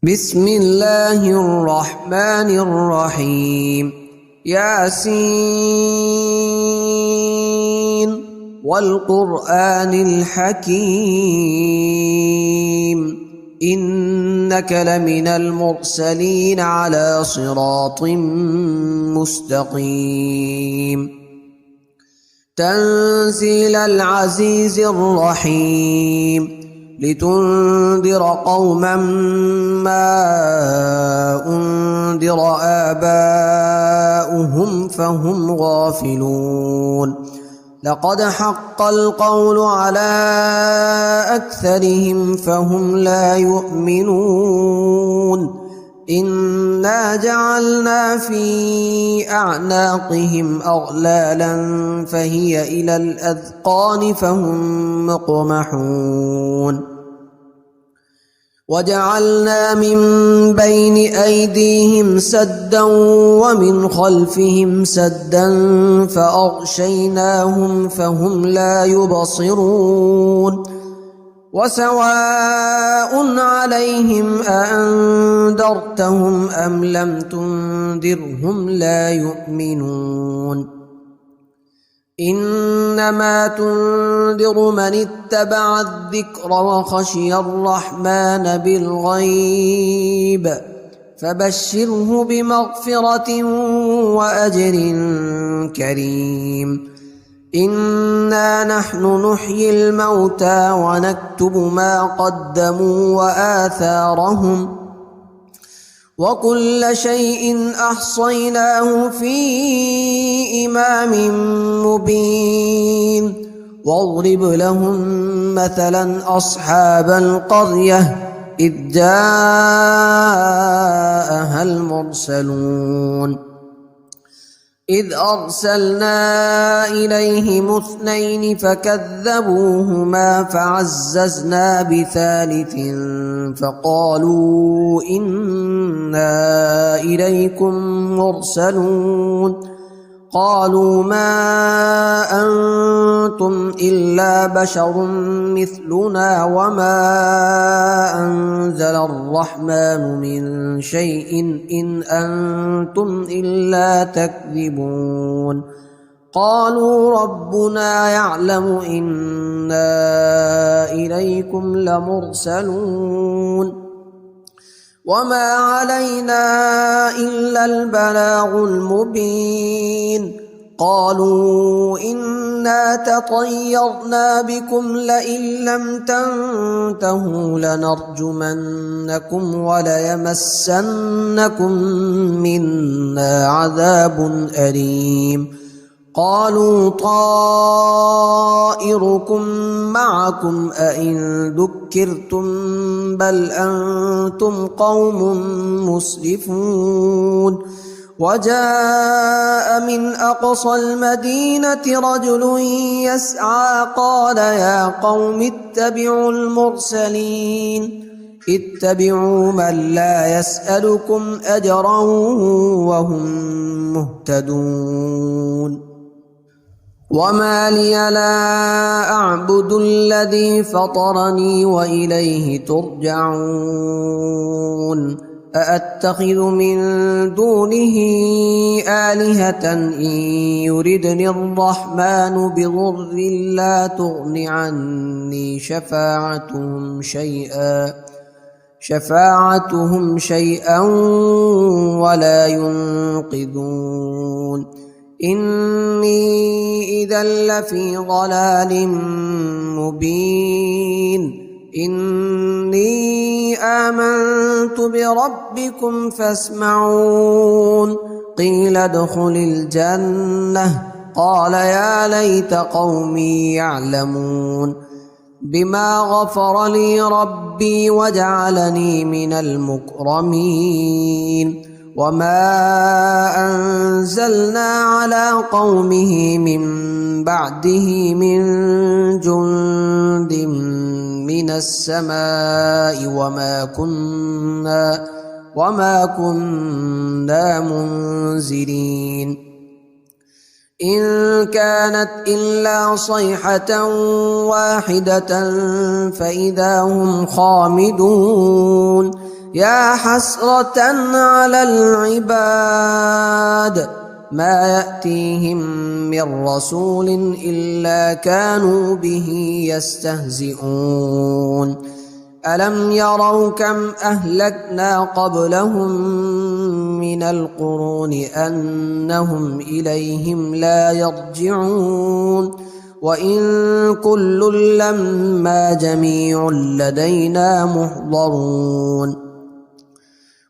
بسم الله الرحمن الرحيم. ياسين والقرآن الحكيم إنك لمن المرسلين على صراط مستقيم تنزيل العزيز الرحيم لتنذر قوما ما أنذر آباؤهم فهم غافلون لقد حق القول على أكثرهم فهم لا يؤمنون إنا جعلنا في أعناقهم أغلالا فهي إلى الأذقان فهم مقمحون وجعلنا من بين أيديهم سدا ومن خلفهم سدا فأغشيناهم فهم لا يبصرون وسواء عليهم أأنذرتهم أم لم تنذرهم لا يؤمنون إنما تنذر من اتبع الذكر وخشي الرحمن بالغيب فبشره بمغفرة وأجر كريم إنا نحن نحيي الموتى ونكتب ما قدموا وآثارهم وكل شيء أحصيناه في إمام مبين واضرب لهم مثلا أصحاب القرية إذ جاءها المرسلون إذ أرسلنا إليهم اثنين فكذبوهما فعززنا بثالث فقالوا إنا إليكم مرسلون قالوا ما أنتم إلا بشر مثلنا وما أنزل الرحمن من شيء إن أنتم إلا تكذبون قالوا ربنا يعلم إنا إليكم لمرسلون وما علينا إلا البلاغ المبين قالوا إنا تطيرنا بكم لئن لم تنتهوا لنرجمنكم وليمسنكم منا عذاب أليم قالوا طائركم معكم أئن ذكرتم بل أنتم قوم مسرفون وجاء من أقصى المدينة رجل يسعى قال يا قوم اتبعوا المرسلين اتبعوا من لا يسألكم أجرا وهم مهتدون وما لي لا أعبد الذي فطرني وإليه ترجعون أأتخذ من دونه آلهة إن يردني الرحمن بضر لا تغن عني شفاعتهم شيئا ولا ينقذون إني إذا لفي ضلال مبين إني آمنت بربكم فاسمعون قيل ادخل الجنة قال يا ليت قومي يعلمون بما غفر لي ربي وجعلني من المكرمين وما أنزلنا على قومه من بعده من جند من السماء وما كنا منزلين إن كانت إلا صيحة واحدة فإذا هم خامدون يا حسرة على العباد ما يأتيهم من رسول إلا كانوا به يستهزئون ألم يروا كم أهلكنا قبلهم من القرون أنهم إليهم لا يرجعون وإن كل لما جميع لدينا محضرون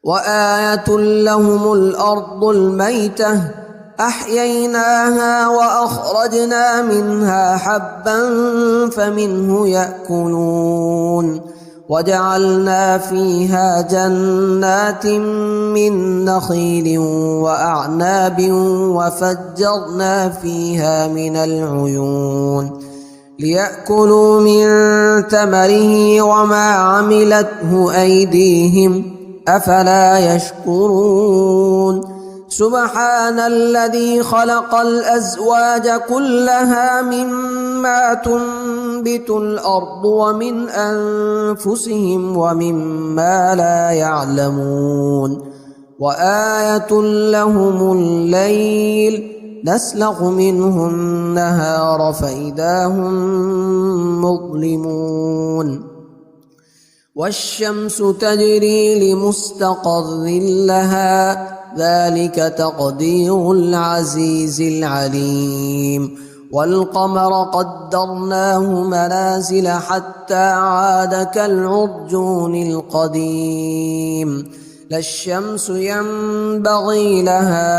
وآية لهم الأرض الميتة أحييناها وأخرجنا منها حبا فمنه يأكلون وجعلنا فيها جنات من نخيل وأعناب وفجرنا فيها من العيون ليأكلوا من ثمره وما عملته أيديهم أفلا يشكرون سبحان الذي خلق الأزواج كلها مما تنبت الأرض ومن أنفسهم ومما لا يعلمون وآية لهم الليل نسلخ منه النهار فإذا هم مظلمون والشمس تجري لمستقر لها ذلك تقدير العزيز العليم والقمر قدرناه منازل حتى عاد كالعرجون القديم لا الشمس ينبغي لها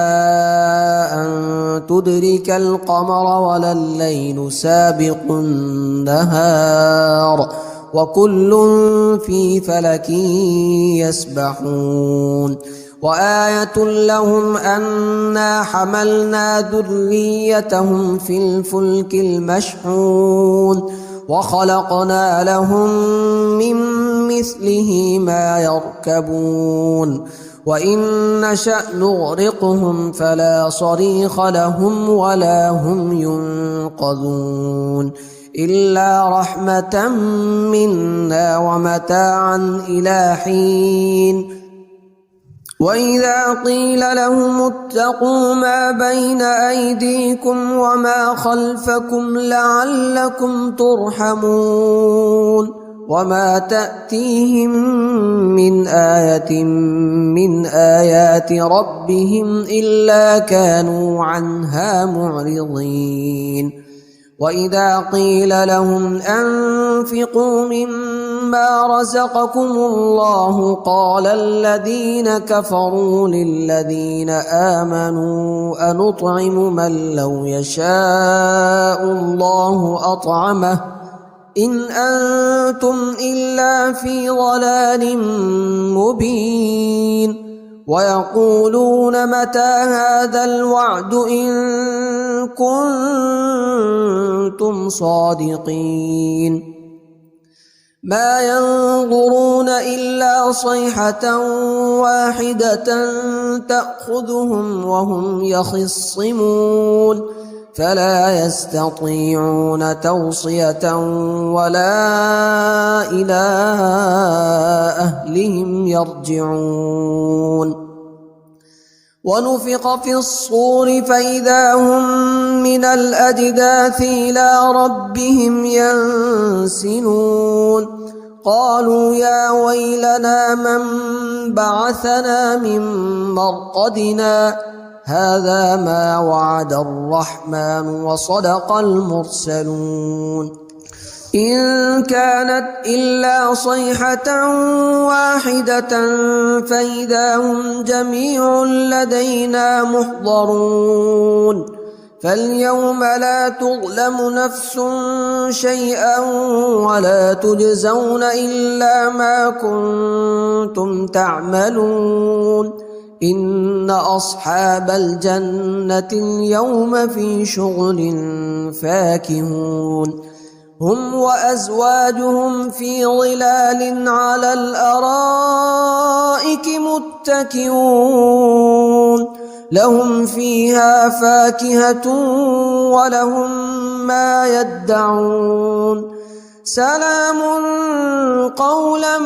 أن تدرك القمر ولا الليل سابق النهار وكل في فلك يسبحون وآية لهم أنا حملنا ذريتهم في الفلك المشحون وخلقنا لهم من مثله ما يركبون وإن نشأ نغرقهم فلا صريخ لهم ولا هم ينقذون إلا رحمة منا ومتاعا إلى حين وإذا قيل لهم اتقوا ما بين أيديكم وما خلفكم لعلكم ترحمون وما تأتيهم من آية من آيات ربهم إلا كانوا عنها معرضين وإذا قيل لهم أنفقوا مما رزقكم الله قال الذين كفروا للذين آمنوا أنطعم من لو يشاء الله أطعمه إن أنتم إلا في ضلال مبين ويقولون متى هذا الوعد إن كنتم صادقين ما ينظرون إلا صيحة واحدة تأخذهم وهم يخصمون فلا يستطيعون توصية ولا إلى أهلهم يرجعون ونفخ في الصور فإذا هم من الأجداث إلى ربهم ينسلون قالوا يا ويلنا من بعثنا من مرقدنا هذا ما وعد الرحمن وصدق المرسلون إن كانت إلا صيحة واحدة فإذا هم جميع لدينا محضرون فاليوم لا تظلم نفس شيئا ولا تجزون إلا ما كنتم تعملون إن أصحاب الجنة اليوم في شغل فاكهون هم وأزواجهم في ظلال على الأرائك متكئون لهم فيها فاكهة ولهم ما يدعون سلام قولا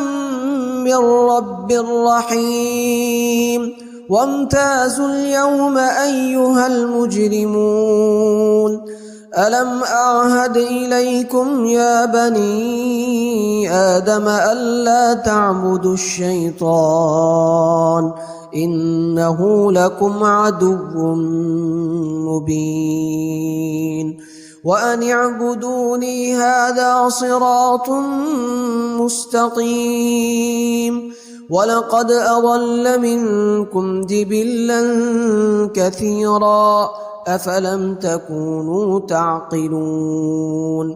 من رب رحيم وامتازوا اليوم أيها المجرمون ألم أعهد إليكم يا بني آدم ألا تعبدوا الشيطان إنه لكم عدو مبين وأن اعبدوني هذا صراط مستقيم ولقد أضل منكم جبلا كثيرا أفلم تكونوا تعقلون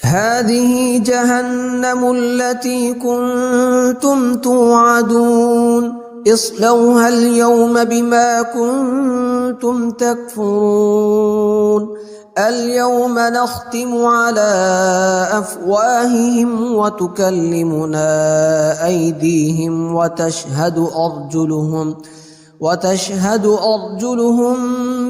هذه جهنم التي كنتم توعدون اصلوها اليوم بما كنتم تكفرون اليوم نختم على أفواههم وتكلمنا أيديهم وتشهد أرجلهم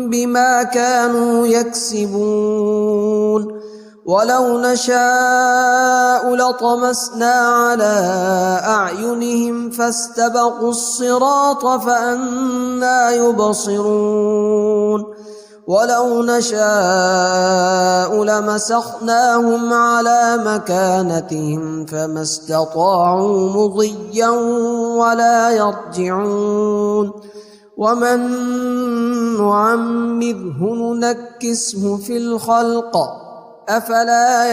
بما كانوا يكسبون ولو نشاء لطمسنا على أعينهم فاستبقوا الصراط فأنى يبصرون ولو نشاء لمسخناهم على مكانتهم فما استطاعوا مضيا ولا يرجعون ومن نعمره ننكسه في الخلق أفلا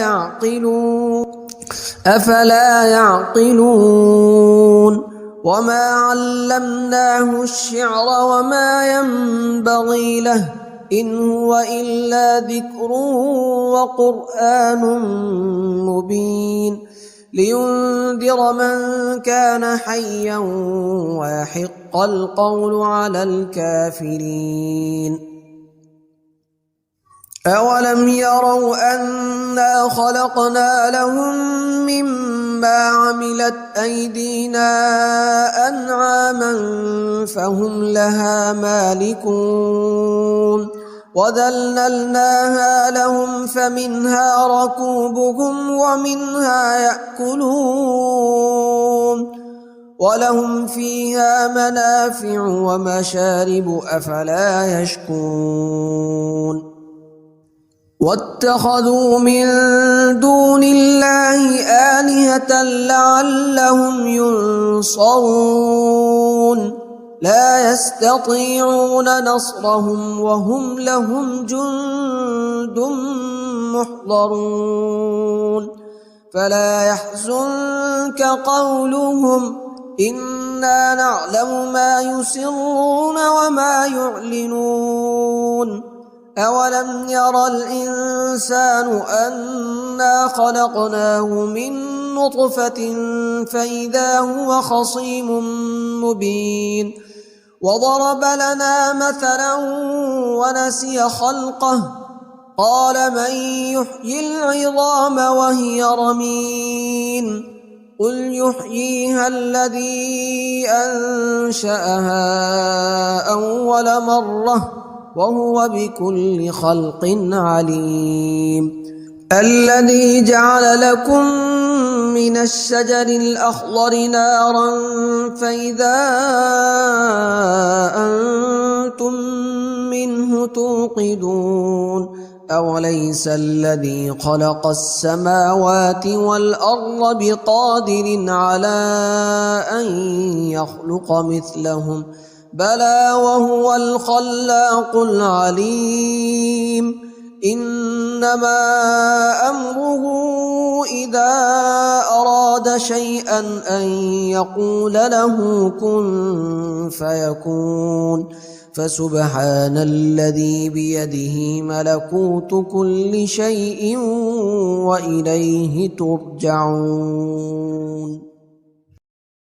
يعقلون وما علمناه الشعر وما ينبغي له إن هو إلا ذكر وقرآن مبين لينذر من كان حيا ويحق القول على الكافرين أولم يروا أنا خلقنا لهم مما عملت أيدينا أنعاما فهم لها مالكون وذللناها لهم فمنها ركوبهم ومنها يأكلون ولهم فيها منافع ومشارب أفلا يشكرون واتخذوا من دون الله آلهة لعلهم ينصرون لا يستطيعون نصرهم وهم لهم جند محضرون فلا يحزنك قولهم إنا نعلم ما يسرون وما يعلنون أولم ير الإنسان أنا خلقناه من نطفة فإذا هو خصيم مبين وضرب لنا مثلا ونسي خلقه قال من يحيي العظام وهي رميم قل يحييها الذي أنشأها أول مرة وهو بكل خلق عليم الذي جعل لكم من الشجر الأخضر نارا فإذا أنتم منه توقدون أوليس الذي خلق السماوات والأرض بقادر على أن يخلق مثلهم بلى وهو الخلاق العليم إنما أمره إذا أراد شيئا أن يقول له كن فيكون فسبحان الذي بيده ملكوت كل شيء وإليه ترجعون